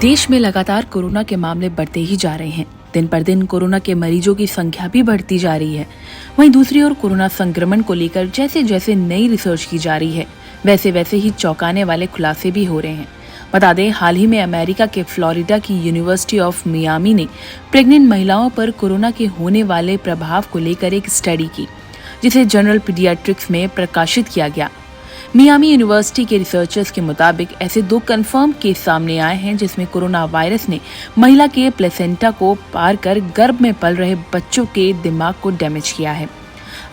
देश में लगातार कोरोना के मामले बढ़ते ही जा रहे हैं। दिन पर दिन कोरोना के मरीजों की संख्या भी बढ़ती जा रही है। वहीं दूसरी ओर कोरोना संक्रमण को लेकर जैसे जैसे नई रिसर्च की जा रही है, वैसे वैसे ही चौंकाने वाले खुलासे भी हो रहे हैं। बता दें, हाल ही में अमेरिका के फ्लोरिडा की यूनिवर्सिटी ऑफ मियामी ने प्रेग्नेंट महिलाओं पर कोरोना के होने वाले प्रभाव को लेकर एक स्टडी की, जिसे जर्नल पीडियाट्रिक्स में प्रकाशित किया गया। मियामी यूनिवर्सिटी के रिसर्चर्स के मुताबिक ऐसे 2 कंफर्म केस सामने आए हैं जिसमें कोरोना वायरस ने महिला के प्लेसेंटा को पार कर गर्भ में पल रहे बच्चों के दिमाग को डैमेज किया है।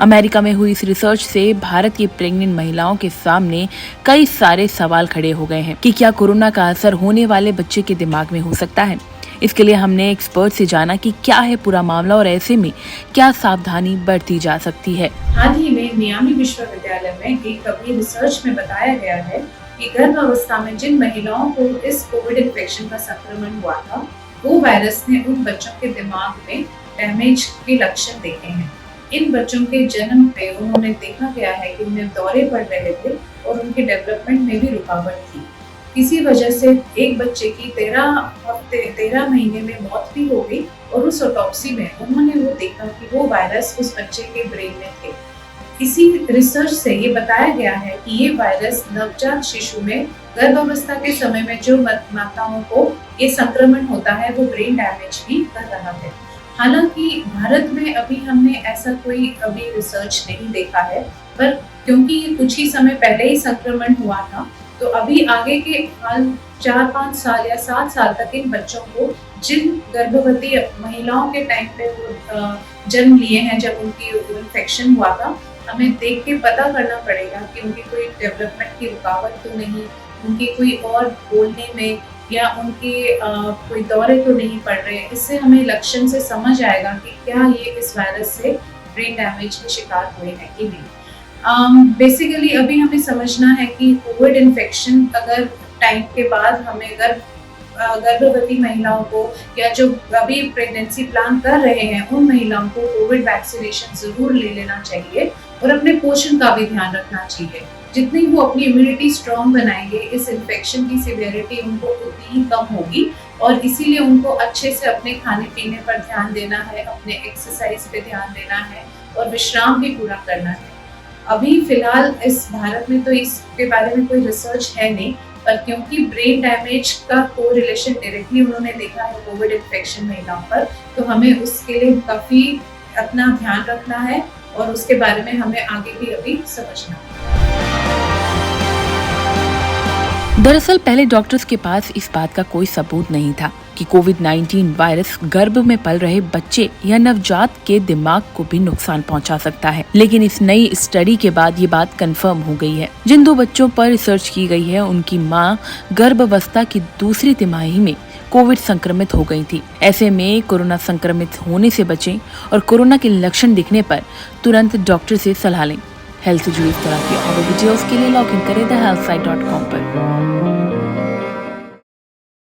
अमेरिका में हुई इस रिसर्च से भारत की प्रेग्नेंट महिलाओं के सामने कई सारे सवाल खड़े हो गए हैं कि क्या कोरोना का असर होने वाले बच्चे के दिमाग में हो सकता है। इसके लिए हमने एक्सपर्ट से जाना कि क्या है पूरा मामला और ऐसे में क्या सावधानी बरती जा सकती है। हाल ही में मियामी विश्वविद्यालय में एक अभी रिसर्च में बताया गया है कि गर्भावस्था में जिन महिलाओं को इस कोविड इन्फेक्शन का संक्रमण हुआ था, वो वायरस ने उन बच्चों के दिमाग में डैमेज के लक्षण देखे हैं। इन बच्चों के जन्म पे उन्होंने देखा गया है कि उन्हें दौरे पड़ रहे थे और उनके डेवलपमेंट में भी रुकावट थी। इसी वजह से एक बच्चे की 13 महीने में मौत भी हो गई और उस ऑटोप्सी में उन्होंने वो देखा कि वो वायरस उस बच्चे के ब्रेन में थे। इसी रिसर्च से ये बताया गया है कि ये वायरस नवजात शिशु में गर्भावस्था के समय में जो माताओं को ये संक्रमण होता है वो ब्रेन डैमेज भी कर रहा है। हालांकि भारत में अभी हमने ऐसा कोई अभी रिसर्च नहीं देखा है, पर क्योंकि ये कुछ ही समय पहले ही संक्रमण हुआ था, तो अभी आगे के हाल 4-5 साल या 7 साल तक इन बच्चों को, जिन गर्भवती महिलाओं के टाइम पे वो जन्म लिए हैं जब उनकी इन्फेक्शन हुआ था, हमें देख के पता करना पड़ेगा कि उनकी कोई डेवलपमेंट की रुकावट तो नहीं, उनकी कोई और बोलने में या उनके कोई दौरे तो नहीं पड़ रहे। इससे हमें लक्षण से समझ आएगा कि क्या ये इस वायरस से ब्रेन डैमेज के शिकार हुए हैं कि नहीं। बेसिकली अभी हमें समझना है कि कोविड इन्फेक्शन अगर टाइम के बाद हमें गर्भवती महिलाओं को या जो अभी प्रेगनेंसी प्लान कर रहे हैं उन महिलाओं को कोविड वैक्सीनेशन जरूर ले लेना चाहिए और अपने पोषण का भी ध्यान रखना चाहिए। जितनी वो अपनी इम्यूनिटी स्ट्रॉन्ग बनाएंगे, इस इन्फेक्शन की सिवियरिटी उनको उतनी ही कम होगी और इसीलिए उनको अच्छे से अपने खाने पीने पर ध्यान देना है, अपने एक्सरसाइज पे ध्यान देना है और विश्राम भी पूरा करना है। अभी फिलहाल इस भारत में तो इसके बारे में कोई रिसर्च है नहीं, पर क्योंकि ब्रेन डैमेज का कोरिलेशन डायरेक्टली उन्होंने देखा है कोविड इन्फेक्शन महिलाओं पर, तो हमें उसके लिए काफी अपना ध्यान रखना है और उसके बारे में हमें आगे भी अभी समझना है। दरअसल पहले डॉक्टर्स के पास इस बात का कोई सबूत नहीं था कि कोविड-19 वायरस गर्भ में पल रहे बच्चे या नवजात के दिमाग को भी नुकसान पहुंचा सकता है, लेकिन इस नई स्टडी के बाद ये बात कंफर्म हो गई है। जिन 2 बच्चों पर रिसर्च की गई है, उनकी मां गर्भावस्था की दूसरी तिमाही में कोविड संक्रमित हो गई थी। ऐसे में कोरोना संक्रमित होने से बचें और कोरोना के लक्षण दिखने पर तुरंत डॉक्टर से सलाह लें। हेल्थ से जुड़ी इस तरह की और वीडियोस के लिए लॉग इन करें thehealthsite.com पर।